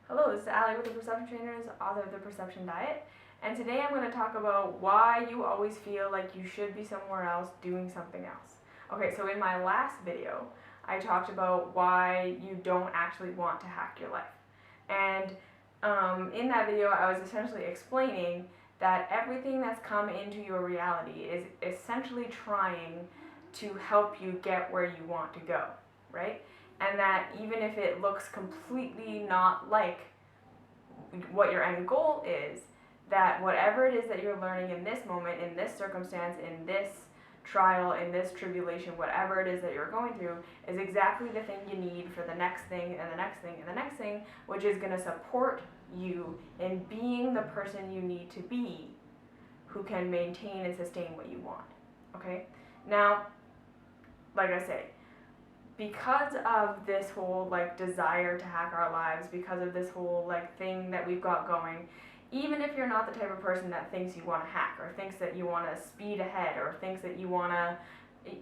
Hello, this is Allie with the Perception Trainers, author of The Perception Diet, and today I'm going to talk about why you always feel like you should be somewhere else doing something else. Okay, so in my last video, I talked about why you don't actually want to hack your life. And in that video, I was essentially explaining that everything that's come into your reality is essentially trying to help you get where you want to go, right? And that even if it looks completely not like what your end goal is, that whatever it is that you're learning in this moment, in this circumstance, in this trial, in this tribulation, whatever it is that you're going through, is exactly the thing you need for the next thing and the next thing and the next thing, which is going to support you in being the person you need to be who can maintain and sustain what you want. Okay? Now, like I say, because of this whole desire to hack our lives, because of this whole thing that we've got going, even if you're not the type of person that thinks you want to hack or thinks that you want to speed ahead or thinks that you want to,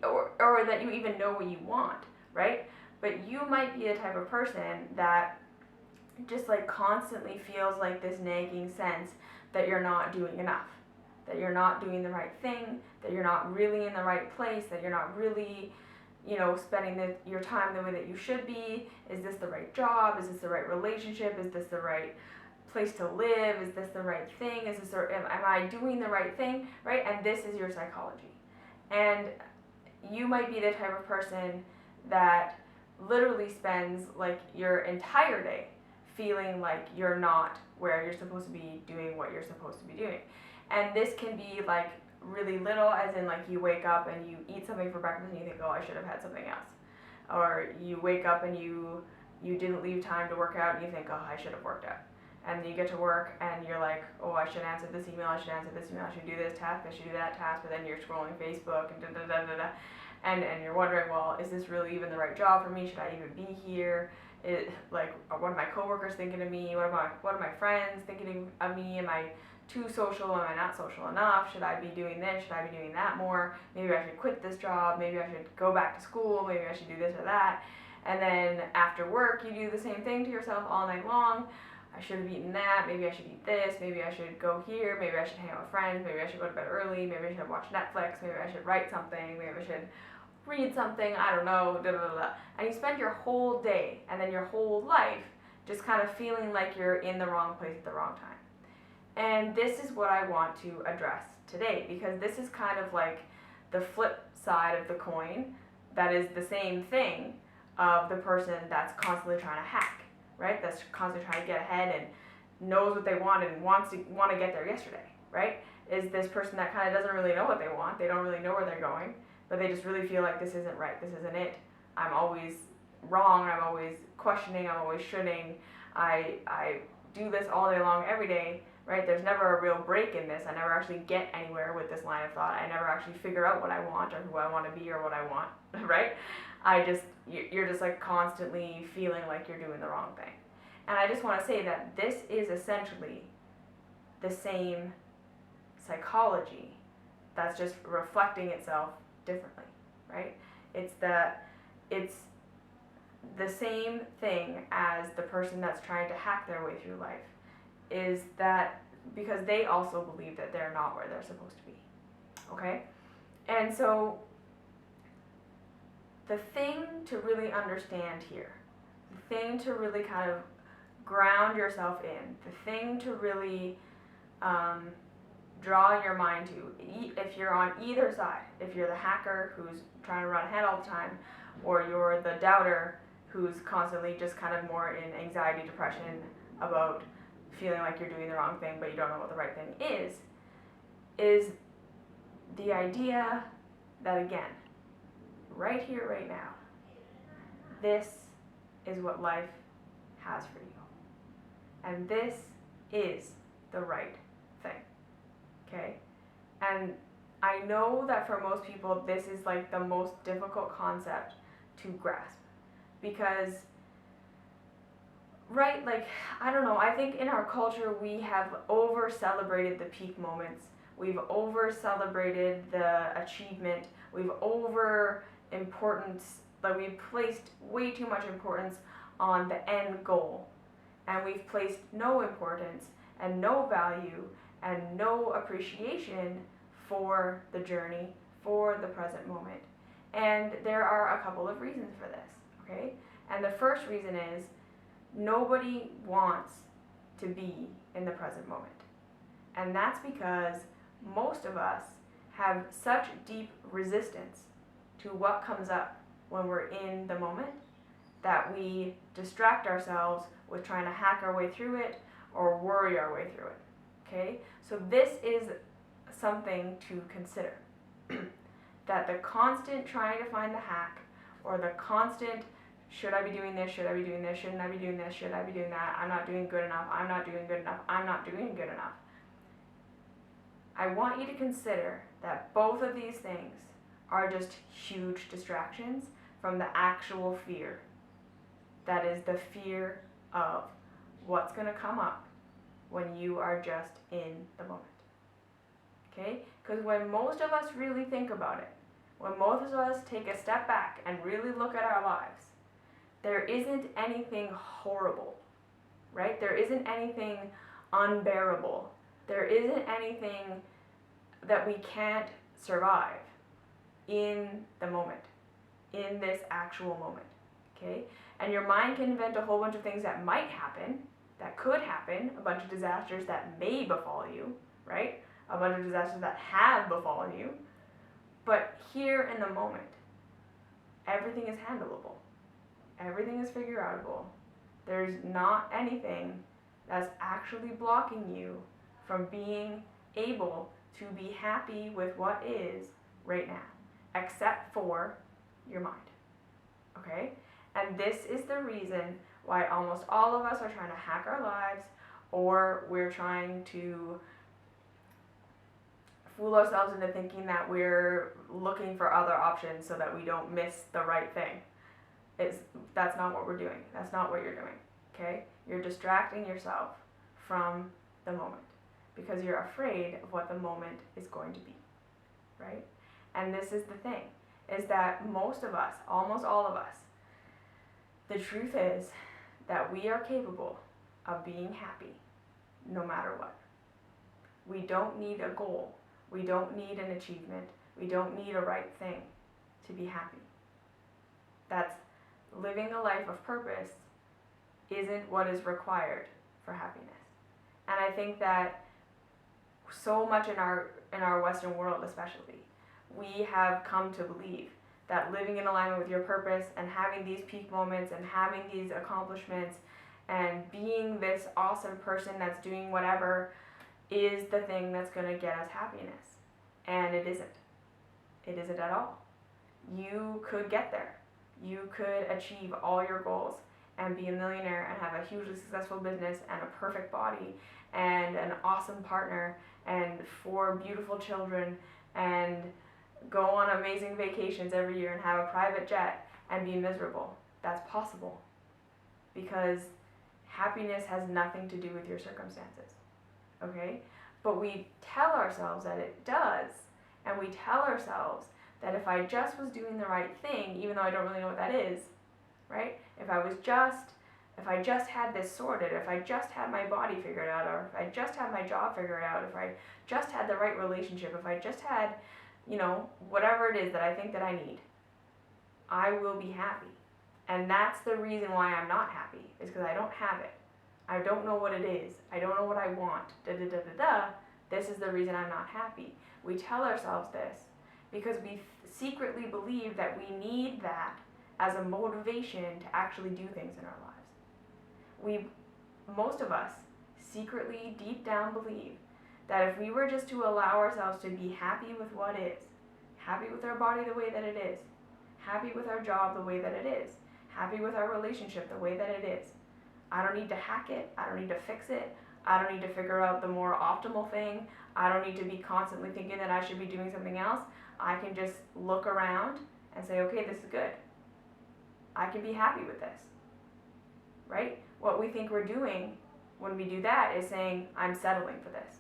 or that you even know what you want, right? But you might be the type of person that just constantly feels this nagging sense that you're not doing enough, that you're not doing the right thing, that you're not really in the right place, that you're not really spending your time the way that you should be. Is this the right job? Is this the right relationship? Is this the right place to live? Is this the right thing? Am I doing the right thing, right? And this is your psychology. And you might be the type of person that literally spends your entire day feeling like you're not where you're supposed to be doing what you're supposed to be doing. And this can be really little, as in you wake up and you eat something for breakfast and you think, oh, I should have had something else. Or you wake up and you didn't leave time to work out and you think, oh, I should have worked out. And then you get to work and you're like, oh, I should answer this email, I should answer this email, I should do this task, I should do that task, but then you're scrolling Facebook and da-da-da-da-da. And you're wondering, well, is this really even the right job for me? Should I even be here? What are my coworkers thinking of me? What are my friends thinking of me? Am I too social? Am I not social enough? Should I be doing this? Should I be doing that more? Maybe I should quit this job. Maybe I should go back to school. Maybe I should do this or that. And then after work, you do the same thing to yourself all night long. I should have eaten that. Maybe I should eat this. Maybe I should go here. Maybe I should hang out with friends. Maybe I should go to bed early. Maybe I should watch Netflix. Maybe I should write something. Maybe I should read something. I don't know. Da, da, da, da. And you spend your whole day and then your whole life just kind of feeling like you're in the wrong place at the wrong time. And this is what I want to address today, because this is kind of the flip side of the coin that is the same thing of the person that's constantly trying to hack, right? That's constantly trying to get ahead and knows what they want and want to get there yesterday, right? Is this person that kind of doesn't really know what they want. They don't really know where they're going, but they just really feel like this isn't right, this isn't it. I'm always wrong, I'm always questioning, I'm always shoulding. I do this all day long, every day. Right? There's never a real break in this. I never actually get anywhere with this line of thought. I never actually figure out what I want or who I want to be or what I want, right? You're just constantly feeling like you're doing the wrong thing. And I just want to say that this is essentially the same psychology that's just reflecting itself differently, right? It's the same thing as the person that's trying to hack their way through life. Is that because they also believe that they're not where they're supposed to be, okay? And so the thing to really understand here, the thing to really kind of ground yourself in, the thing to really draw your mind to, if you're on either side, if you're the hacker who's trying to run ahead all the time, or you're the doubter who's constantly just kind of more in anxiety, depression about feeling like you're doing the wrong thing but you don't know what the right thing is the idea that, again, right here, right now, this is what life has for you. And this is the right thing, okay? And I know that for most people this is the most difficult concept to grasp, because right, I don't know, I think in our culture we have over-celebrated the peak moments. We've over-celebrated the achievement. We've we've placed way too much importance on the end goal and we've placed no importance and no value and no appreciation for the journey, for the present moment. And there are a couple of reasons for this, okay? And the first reason is nobody wants to be in the present moment. And that's because most of us have such deep resistance to what comes up when we're in the moment that we distract ourselves with trying to hack our way through it or worry our way through it, okay? So this is something to consider, that the constant trying to find the hack, or the constant, should I be doing this, should I be doing this, shouldn't I be doing this, should I be doing that, I'm not doing good enough, I'm not doing good enough, I'm not doing good enough. I want you to consider that both of these things are just huge distractions from the actual fear. That is the fear of what's going to come up when you are just in the moment. Okay? Because when most of us really think about it, when most of us take a step back and really look at our lives, there isn't anything horrible, right? There isn't anything unbearable. There isn't anything that we can't survive in the moment, in this actual moment, okay? And your mind can invent a whole bunch of things that might happen, that could happen, a bunch of disasters that may befall you, right? A bunch of disasters that have befallen you. But here in the moment, everything is handleable. Everything is figure outable. There's not anything that's actually blocking you from being able to be happy with what is right now, except for your mind, okay? And this is the reason why almost all of us are trying to hack our lives, or we're trying to fool ourselves into thinking that we're looking for other options so that we don't miss the right thing. That's not what we're doing. That's not what you're doing, okay? You're distracting yourself from the moment because you're afraid of what the moment is going to be, right? And this is the thing, is that most of us, almost all of us, the truth is that we are capable of being happy no matter what. We don't need a goal. We don't need an achievement. We don't need a right thing to be happy. That's living a life of purpose isn't what is required for happiness. And I think that so much in our Western world especially, we have come to believe that living in alignment with your purpose and having these peak moments and having these accomplishments and being this awesome person that's doing whatever is the thing that's going to get us happiness. And it isn't. It isn't at all. You could get there. You could achieve all your goals and be a millionaire and have a hugely successful business and a perfect body and an awesome partner and 4 beautiful children and go on amazing vacations every year and have a private jet and be miserable. That's possible because happiness has nothing to do with your circumstances, okay? But we tell ourselves that it does, and we tell ourselves that if I just was doing the right thing, even though I don't really know what that is, right? If I just had this sorted, if I just had my body figured out, or if I just had my job figured out, if I just had the right relationship, if I just had, whatever it is that I think that I need, I will be happy. And that's the reason why I'm not happy, is because I don't have it. I don't know what it is. I don't know what I want. This is the reason I'm not happy. We tell ourselves this because we secretly believe that we need that as a motivation to actually do things in our lives. Most of us secretly, deep down, believe that if we were just to allow ourselves to be happy with what is, happy with our body the way that it is, happy with our job the way that it is, happy with our relationship the way that it is, I don't need to hack it, I don't need to fix it, I don't need to figure out the more optimal thing, I don't need to be constantly thinking that I should be doing something else. I can just look around and say, okay, this is good. I can be happy with this, right? What we think we're doing when we do that is saying, I'm settling for this.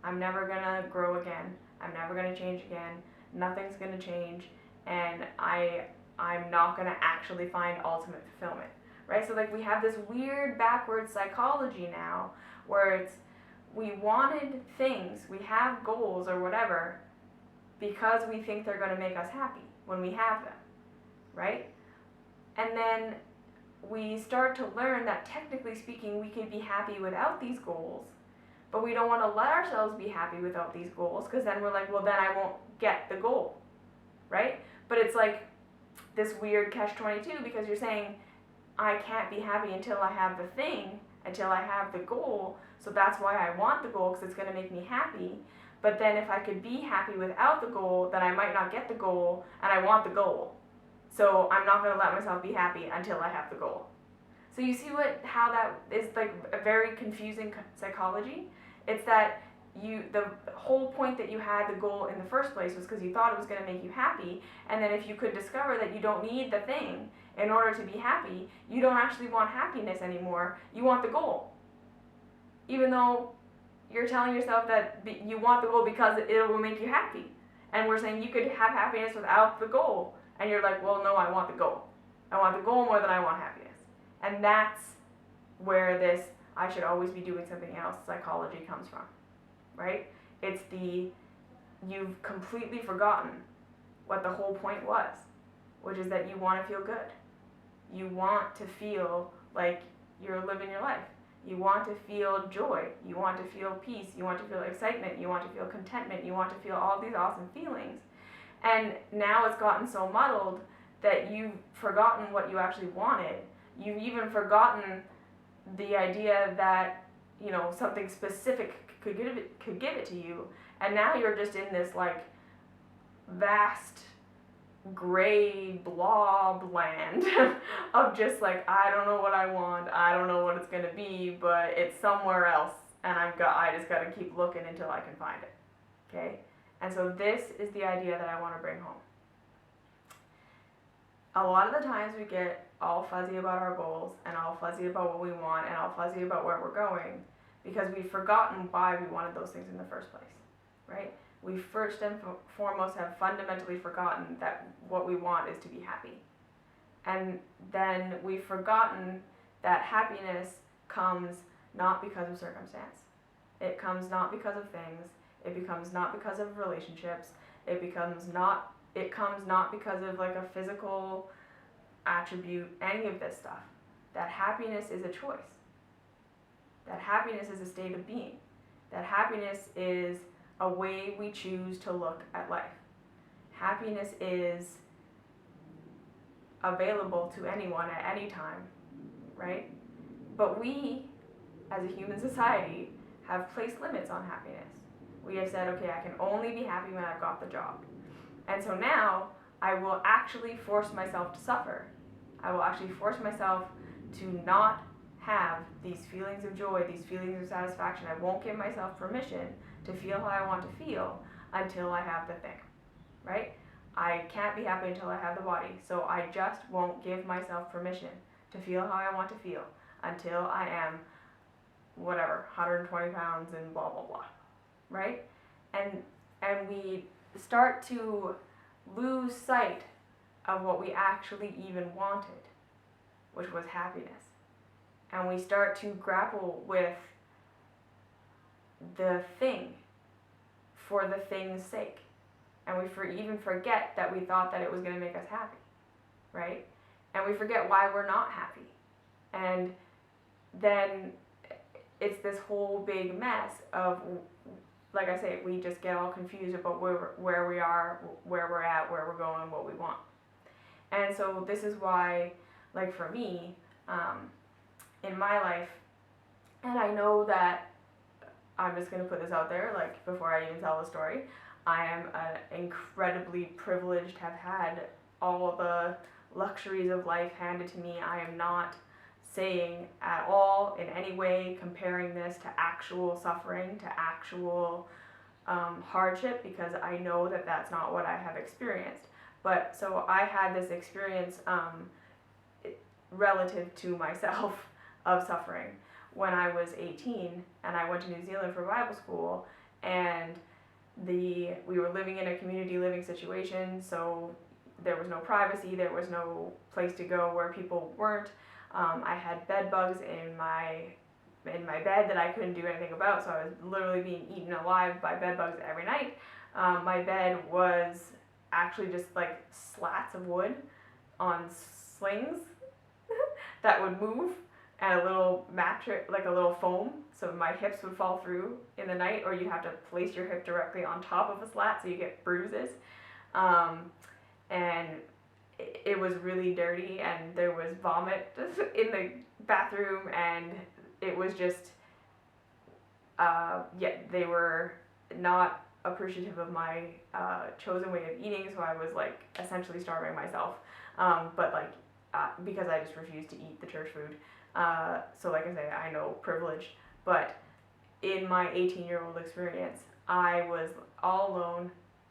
I'm never gonna grow again. I'm never gonna change again. Nothing's gonna change, and I'm not gonna actually find ultimate fulfillment. right? So like we have this weird backwards psychology now where it's we wanted things, we have goals or whatever because we think they're going to make us happy when we have them, right? And then we start to learn that technically speaking we can be happy without these goals, but we don't want to let ourselves be happy without these goals because then we're like, well, then I won't get the goal, right? But it's like this weird catch-22 because you're saying I can't be happy until I have the thing, until I have the goal, so that's why I want the goal because it's going to make me happy. But then if I could be happy without the goal, then I might not get the goal, and I want the goal. So I'm not going to let myself be happy until I have the goal. So you see how that is like a very confusing psychology? It's that the whole point that you had the goal in the first place was because you thought it was going to make you happy, and then if you could discover that you don't need the thing in order to be happy, you don't actually want happiness anymore, you want the goal. Even though you're telling yourself that you want the goal because it will make you happy. And we're saying you could have happiness without the goal. And you're like, well, no, I want the goal. I want the goal more than I want happiness. And that's where this I should always be doing something else psychology comes from, right? It's you've completely forgotten what the whole point was, which is that you want to feel good. You want to feel like you're living your life. You want to feel joy. You want to feel peace. You want to feel excitement. You want to feel contentment. You want to feel all these awesome feelings. And now it's gotten so muddled that you've forgotten what you actually wanted. You've even forgotten the idea that, you know, something specific could give it to you. And now you're just in this like vast gray blob land of just like, I don't know what I want, I don't know what it's gonna be, but it's somewhere else, and I just gotta keep looking until I can find it. Okay? And so this is the idea that I want to bring home. A lot of the times we get all fuzzy about our goals and all fuzzy about what we want and all fuzzy about where we're going because we've forgotten why we wanted those things in the first place, right? We first and foremost have fundamentally forgotten that what we want is to be happy. And then we've forgotten that happiness comes not because of circumstance. It comes not because of things. It becomes not because of relationships. It comes not because of like a physical attribute, any of this stuff. That happiness is a choice. That happiness is a state of being. That happiness is a way we choose to look at life. Happiness is available to anyone at any time, right? But we, as a human society, have placed limits on happiness. We have said, okay, I can only be happy when I've got the job. And so now I will actually force myself to suffer. I will actually force myself to not have these feelings of joy, these feelings of satisfaction. I won't give myself permission to feel how I want to feel until I have the thing, right? I can't be happy until I have the body, so I just won't give myself permission to feel how I want to feel until I am, whatever, 120 pounds and blah, blah, blah, right? And we start to lose sight of what we actually even wanted, which was happiness. And we start to grapple with the thing for the thing's sake. And we even forget that we thought that it was going to make us happy, right? And we forget why we're not happy. And then it's this whole big mess of, like I say, we just get all confused about where we are, where we're at, where we're going, what we want. And so this is why, like for me, in my life, and I know that I'm just going to put this out there, like before I even tell the story, I am incredibly privileged to have had all the luxuries of life handed to me. I am not saying at all in any way comparing this to actual suffering, to actual hardship, because I know that that's not what I have experienced. But so I had this experience relative to myself of suffering when I was 18 and I went to New Zealand for Bible school, and we were living in a community living situation, so there was no privacy, there was no place to go where people weren't. I had bed bugs in my bed that I couldn't do anything about, so I was literally being eaten alive by bed bugs every night. My bed was actually just like slats of wood on slings that would move, and a little mattress, like a little foam, so my hips would fall through in the night, or you'd have to place your hip directly on top of a slat so you get bruises. And it was really dirty, and there was vomit in the bathroom, and it was just, they were not appreciative of my chosen way of eating, so I was like essentially starving myself. But like, because I just refused to eat the church food. So like I say, I know privilege, but in my 18-year-old experience, I was all alone,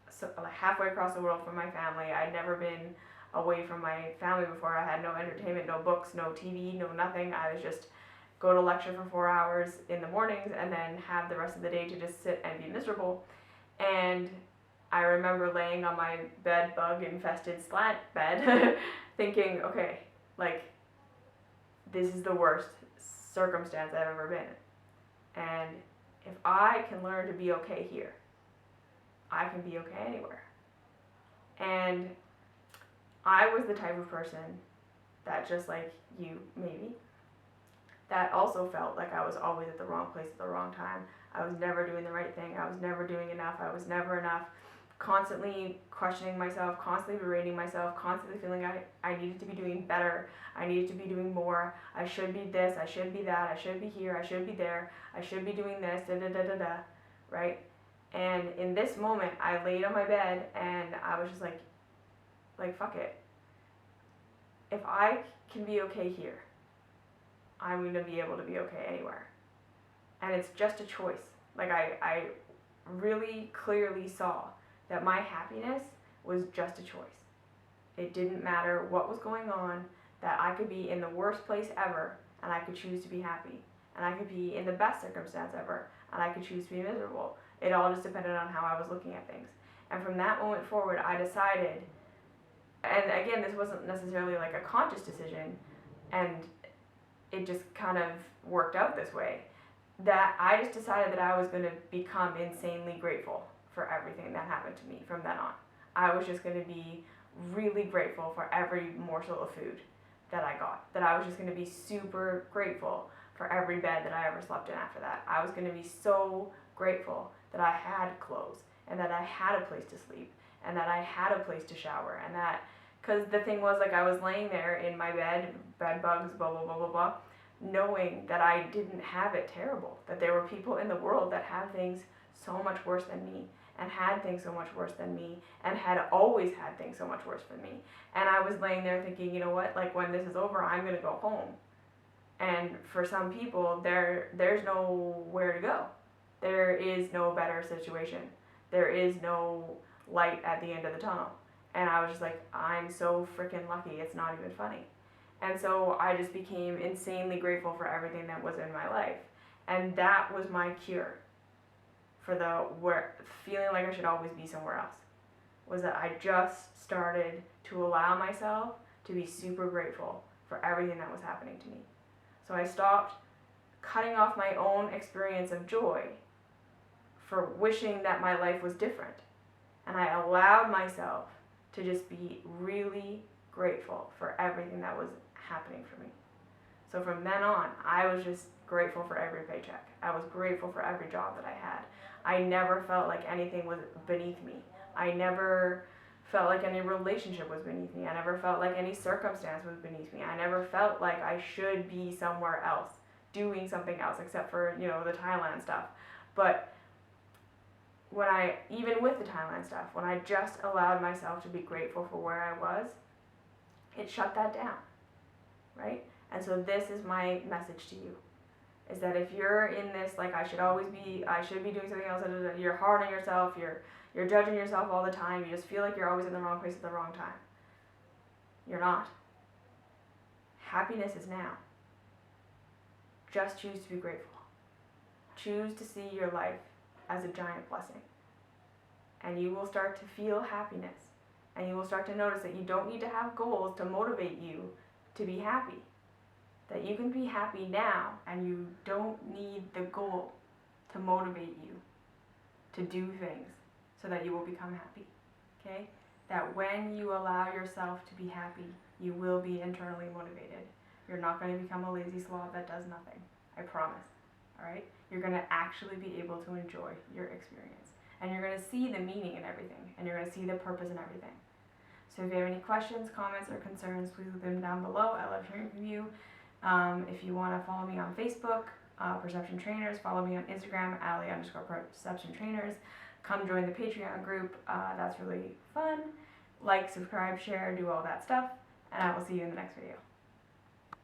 so, like halfway across the world from my family. I'd never been away from my family before. I had no entertainment, no books, no TV, no nothing. I was just go to lecture for 4 hours in the mornings and then have the rest of the day to just sit and be miserable. And I remember laying on my bed bug infested slant bed thinking, okay, like, this is the worst circumstance I've ever been in. And if I can learn to be okay here, I can be okay anywhere. And I was the type of person that, just like you maybe, that also felt like I was always at the wrong place at the wrong time. I was never doing the right thing. I was never doing enough. I was never enough. Constantly questioning myself, constantly berating myself, constantly feeling I needed to be doing better. I needed to be doing more. I should be this. I should be that. I should be here. I should be there. I should be doing this. Da da da da da. Right? And in this moment, I laid on my bed and I was just like fuck it. If I can be okay here, I'm going to be able to be okay anywhere. And it's just a choice. Like I really clearly saw that my happiness was just a choice. It didn't matter what was going on, that I could be in the worst place ever and I could choose to be happy. And I could be in the best circumstance ever and I could choose to be miserable. It all just depended on how I was looking at things. And from that moment forward, I decided, and again, this wasn't necessarily like a conscious decision, and it just kind of worked out this way, that I just decided that I was going to become insanely grateful for everything that happened to me from then on. I was just going to be really grateful for every morsel of food that I got. That I was just going to be super grateful for every bed that I ever slept in after that. I was going to be so grateful that I had clothes, and that I had a place to sleep, and that I had a place to shower, and that, because the thing was, like, I was laying there in my bed bugs, blah, blah, blah, blah, blah, knowing that I didn't have it terrible, that there were people in the world that had things so much worse than me, and had things so much worse than me, and had always had things so much worse than me. And I was laying there thinking, you know what, like, when this is over, I'm going to go home. And for some people, there's nowhere to go. There is no better situation. There is no light at the end of the tunnel. And I was just like, I'm so freaking lucky, it's not even funny. And so I just became insanely grateful for everything that was in my life. And that was my cure for feeling like I should always be somewhere else. Was that I just started to allow myself to be super grateful for everything that was happening to me. So I stopped cutting off my own experience of joy for wishing that my life was different. And I allowed myself to just be really grateful for everything that was happening for me. So from then on, I was just grateful for every paycheck. I was grateful for every job that I had. I never felt like anything was beneath me. I never felt like any relationship was beneath me. I never felt like any circumstance was beneath me. I never felt like I should be somewhere else, doing something else, except for, the Thailand stuff. But even with the Thailand stuff, when I just allowed myself to be grateful for where I was, it shut that down, right? And so this is my message to you, is that if you're in this, like, I should be doing something else, you're hard on yourself, you're judging yourself all the time, you just feel like you're always in the wrong place at the wrong time. You're not. Happiness is now. Just choose to be grateful. Choose to see your life as a giant blessing. And you will start to feel happiness. And you will start to notice that you don't need to have goals to motivate you to be happy. that you can be happy now and you don't need the goal to motivate you to do things so that you will become happy. Okay? That when you allow yourself to be happy, you will be internally motivated. You're not going to become a lazy slob that does nothing. I promise. Alright? You're going to actually be able to enjoy your experience. And you're going to see the meaning in everything. And you're going to see the purpose in everything. So if you have any questions, comments, or concerns, please leave them down below. I love hearing from you. If you want to follow me on Facebook, Perception Trainers, follow me on Instagram, ally_Perception Trainers. Come join the Patreon group. That's really fun. Like, subscribe, share, do all that stuff. And I will see you in the next video.